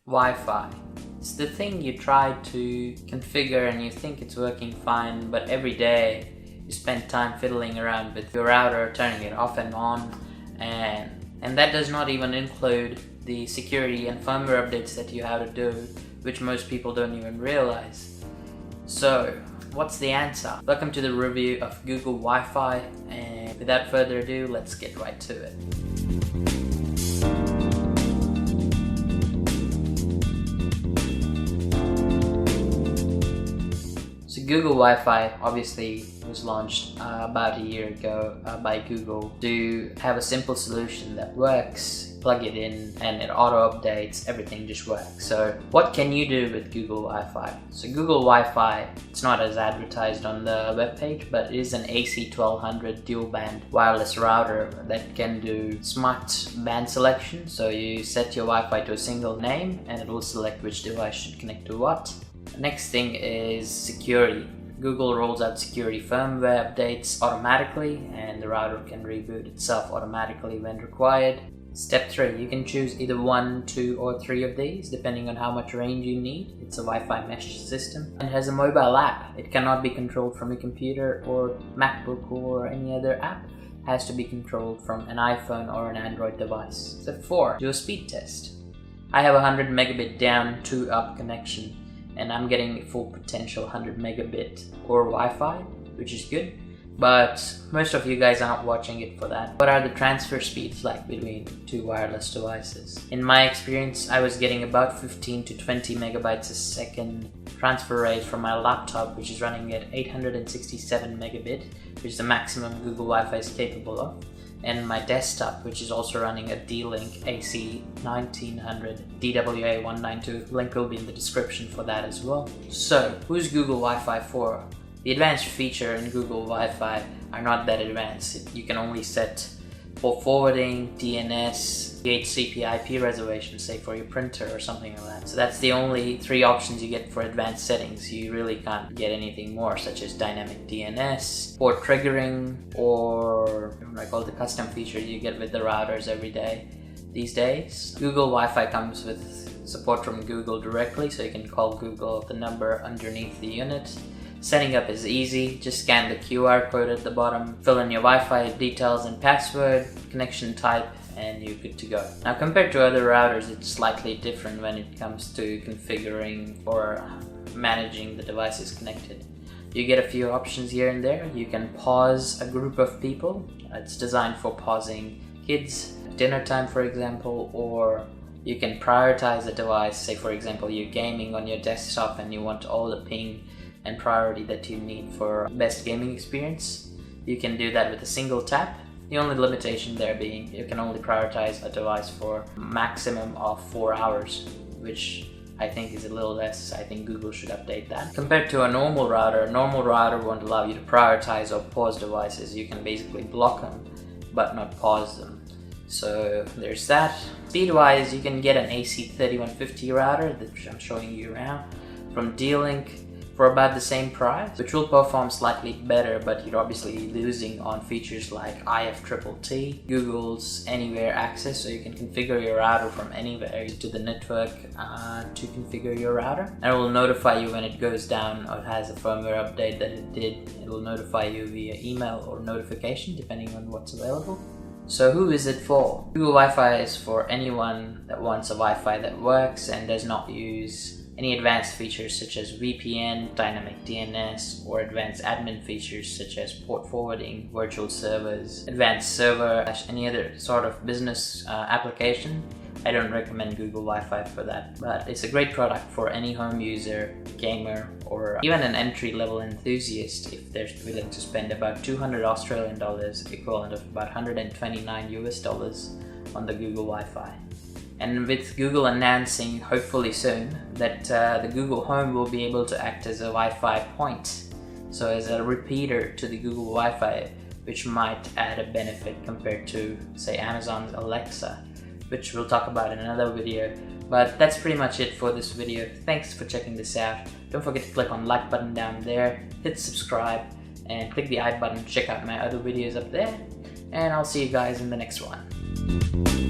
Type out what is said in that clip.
Wi-Fi. It's the thing you try to configure and you think it's working fine, but every day you spend time fiddling around with your router, turning it off and on, and that does not even include the security and firmware updates that you have to do, which most people don't even realize. So what's the answer? Welcome to the review of Google Wi-Fi, and without further ado, let's get right to it. So Google Wi-Fi obviously was launched about a year ago by Google to have a simple solution that works. Plug it in and it auto updates, everything just works. So what can you do with Google Wi-Fi? So Google Wi-Fi, it's not as advertised on the webpage, but it is an AC1200 dual band wireless router that can do smart band selection. So you set your Wi-Fi to a single name and it will select which device should connect to what. The next thing is security. Google rolls out security firmware updates automatically, and the router can reboot itself automatically when required. Step 3, you can choose either 1, 2 or 3 of these depending on how much range you need. It's a Wi-Fi mesh system and has a mobile app. It cannot be controlled from a computer or MacBook or any other app. It has to be controlled from an iPhone or an Android device. Step 4, do a speed test. I have a 100 megabit down 2 up connection and I'm getting full potential 100 megabit or Wi-Fi, which is good. But most of you guys are not watching it for that. What are the transfer speeds like between two wireless devices? In my experience, I was getting about 15 to 20 megabytes a second transfer rate from my laptop, which is running at 867 megabit, which is the maximum Google Wi-Fi is capable of, and my desktop, which is also running a D-Link AC1900 DWA192. Link will be in the description for that as well. So, who's Google Wi-Fi for? The advanced feature in Google Wi-Fi are not that advanced. You can only set for forwarding, DNS, DHCP IP reservation, say for your printer or something like that. So that's the only 3 options you get for advanced settings. You really can't get anything more, such as dynamic DNS, port triggering, or what I call the custom feature you get with the routers every day these days. Google Wi-Fi comes with support from Google directly, so you can call Google the number underneath the unit. Setting up is easy. Just scan the QR code at the bottom, fill in your Wi-Fi details and password, connection type, and you're good to go. Now, compared to other routers, it's slightly different when it comes to configuring or managing the devices connected. You get a few options here and there. You can pause a group of people. It's designed for pausing kids at dinner time, for example, or you can prioritize a device. Say, for example, you're gaming on your desktop and you want all the ping and priority that you need for best gaming experience. You can do that with a single tap. The only limitation there being you can only prioritize a device for maximum of 4 hours, which I think is a little less. I think Google should update that. Compared to a normal router won't allow you to prioritize or pause devices. You can basically block them but not pause them. So there's that. Speed-wise, you can get an AC3150 router, which I'm showing you around, from D-Link for about the same price, which will perform slightly better, but you're obviously losing on features like IFTTT, Google's Anywhere Access, so you can configure your router from anywhere to the network to configure your router. And it will notify you when it goes down or it has a firmware update that it did. It will notify you via email or notification depending on what's available. So who is it for? Google Wi-Fi is for anyone that wants a Wi-Fi that works and does not use any advanced features such as VPN, dynamic DNS, or advanced admin features such as port forwarding, virtual servers, advanced server, any other sort of business application. I don't recommend Google Wi-Fi for that, but it's a great product for any home user, gamer, or even an entry-level enthusiast if they're willing to spend about 200 Australian dollars, equivalent of about 129 US dollars on the Google Wi-Fi. And with Google announcing, hopefully soon, that the Google Home will be able to act as a Wi-Fi point, so as a repeater to the Google Wi-Fi, which might add a benefit compared to, say, Amazon's Alexa, which we'll talk about in another video. But that's pretty much it for this video. Thanks for checking this out. Don't forget to click on the like button down there, hit subscribe, and click the I button to check out my other videos up there. And I'll see you guys in the next one.